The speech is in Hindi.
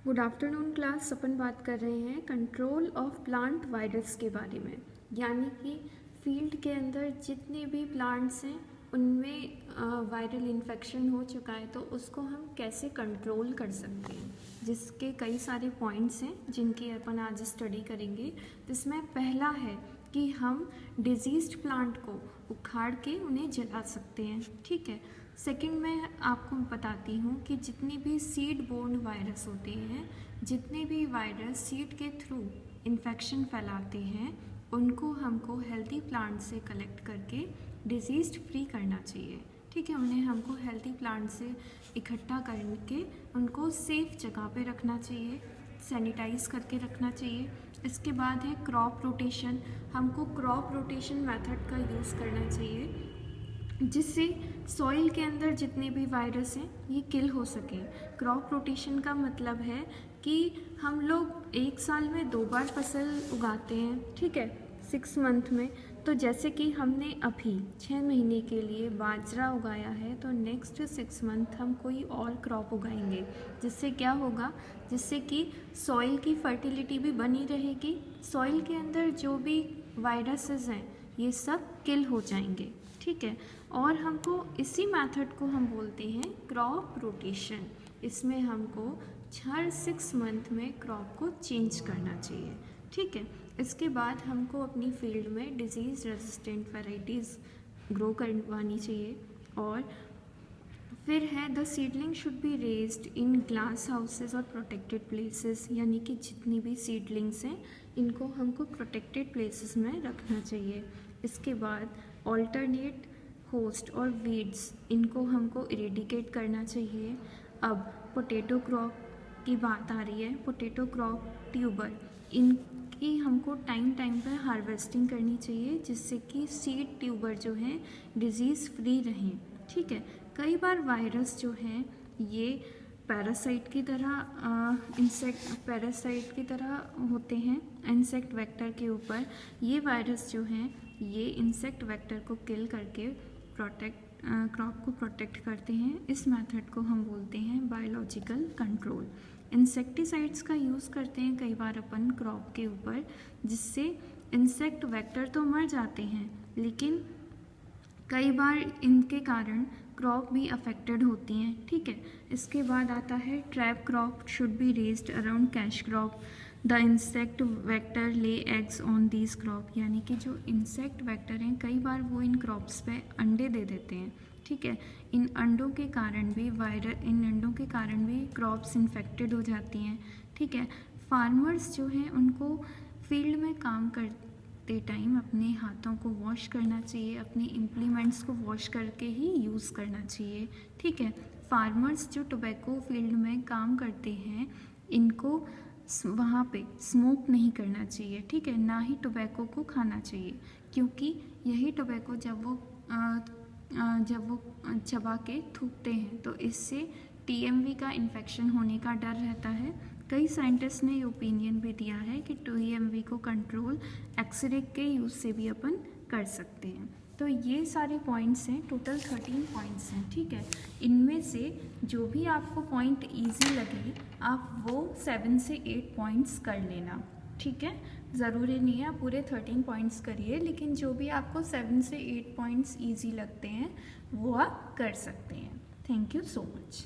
Good afternoon class. अपन बात कर रहे हैं कंट्रोल ऑफ प्लांट वायरस के बारे में, यानी कि फील्ड के अंदर जितने भी प्लांट्स हैं उनमें वायरल इन्फेक्शन हो चुका है तो उसको हम कैसे कंट्रोल कर सकते हैं, जिसके कई सारे पॉइंट्स हैं जिनकी अपन आज स्टडी करेंगे। जिसमें पहला है कि हम डिजीज्ड प्लांट को उखाड़ के उन्हें जला सकते हैं, ठीक है। सेकंड मैं आपको बताती हूँ कि जितने भी सीड बोर्न वायरस होते हैं, जितने भी वायरस सीड के थ्रू इन्फेक्शन फैलाते हैं, उनको हमको हेल्दी प्लांट से कलेक्ट करके डिजीज़ फ्री करना चाहिए, ठीक है। उन्हें हमको हेल्दी प्लांट से इकट्ठा करके उनको सेफ जगह पे रखना चाहिए, सैनिटाइज करके रखना चाहिए। इसके बाद है क्रॉप रोटेशन। हमको क्रॉप रोटेशन मेथड का यूज़ करना चाहिए जिससे सॉइल के अंदर जितने भी वायरस हैं ये किल हो सके। क्रॉप रोटेशन का मतलब है कि हम लोग एक साल में 2 बार फसल उगाते हैं, ठीक है, 6 मंथ में। तो जैसे कि हमने अभी 6 महीने के लिए बाजरा उगाया है तो नेक्स्ट 6 मंथ हम कोई और क्रॉप उगाएंगे, जिससे क्या होगा, जिससे कि सॉइल की फर्टिलिटी भी बनी रहेगी, सॉइल के अंदर जो भी वायरसेस हैं ये सब किल हो जाएंगे, ठीक है। और हमको इसी मेथड को हम बोलते हैं क्रॉप रोटेशन। इसमें हमको हर 6 मंथ में क्रॉप को चेंज करना चाहिए, ठीक है। इसके बाद हमको अपनी फील्ड में डिजीज़ रेजिस्टेंट वैराइटीज़ ग्रो करवानी चाहिए। और फिर है the seedling should be raised in glass houses और प्रोटेक्टेड प्लेसेस, यानी कि जितनी भी सीडलिंग्स हैं इनको हमको प्रोटेक्टेड प्लेसेस में रखना चाहिए। इसके बाद ऑल्टरनेट होस्ट और वीड्स, इनको हमको इरेडिकेट करना चाहिए। अब पोटैटो क्रॉप की बात आ रही है, पोटैटो क्रॉप ट्यूबर, इनकी हमको टाइम पर हार्वेस्टिंग करनी चाहिए जिससे कि सीड ट्यूबर जो हैं डिजीज़ फ्री रहें, ठीक है। कई बार वायरस जो हैं ये पैरासाइट की तरह होते हैं इंसेक्ट वेक्टर के ऊपर। ये वायरस जो हैं ये इंसेक्ट वेक्टर को किल करके क्रॉप को प्रोटेक्ट करते हैं। इस मेथड को हम बोलते हैं बायोलॉजिकल कंट्रोल। इंसेक्टिसाइड्स का यूज़ करते हैं कई बार अपन क्रॉप के ऊपर, जिससे इंसेक्ट वेक्टर तो मर जाते हैं लेकिन कई बार इनके कारण क्रॉप भी अफेक्टेड होती हैं, ठीक है। इसके बाद आता है trap crop should be raised around cash crop. The insect vector lay eggs on these crop, यानी कि जो इंसेक्ट वेक्टर हैं कई बार वो इन क्रॉप्स पे अंडे दे देते हैं, ठीक है। इन अंडों के कारण भी क्रॉप्स इन्फेक्टेड हो जाती हैं, ठीक है। फार्मर्स जो हैं उनको फील्ड में काम करते टाइम अपने हाथों को वॉश करना चाहिए, अपने इम्प्लीमेंट्स को वॉश करके ही यूज़ करना चाहिए, ठीक है। फार्मर्स जो टोबैको फील्ड में काम करते हैं इनको वहाँ पे स्मोक नहीं करना चाहिए, ठीक है, ना ही टोबैको को खाना चाहिए, क्योंकि यही टोबैको जब वो चबा के थूकते हैं तो इससे TMV का इन्फेक्शन होने का डर रहता है। कई साइंटिस्ट ने ये ओपिनियन भी दिया है कि TMV को कंट्रोल एक्सरे के यूज़ से भी अपन कर सकते हैं। तो ये सारे पॉइंट्स हैं, टोटल 13 पॉइंट्स हैं, ठीक है। इनमें से जो भी आपको पॉइंट इजी लगे आप वो 7 से 8 पॉइंट्स कर लेना, ठीक है। ज़रूरी नहीं है आप पूरे 13 पॉइंट्स करिए, लेकिन जो भी आपको 7 से 8 पॉइंट्स इजी लगते हैं वो आप कर सकते हैं। Thank you so much.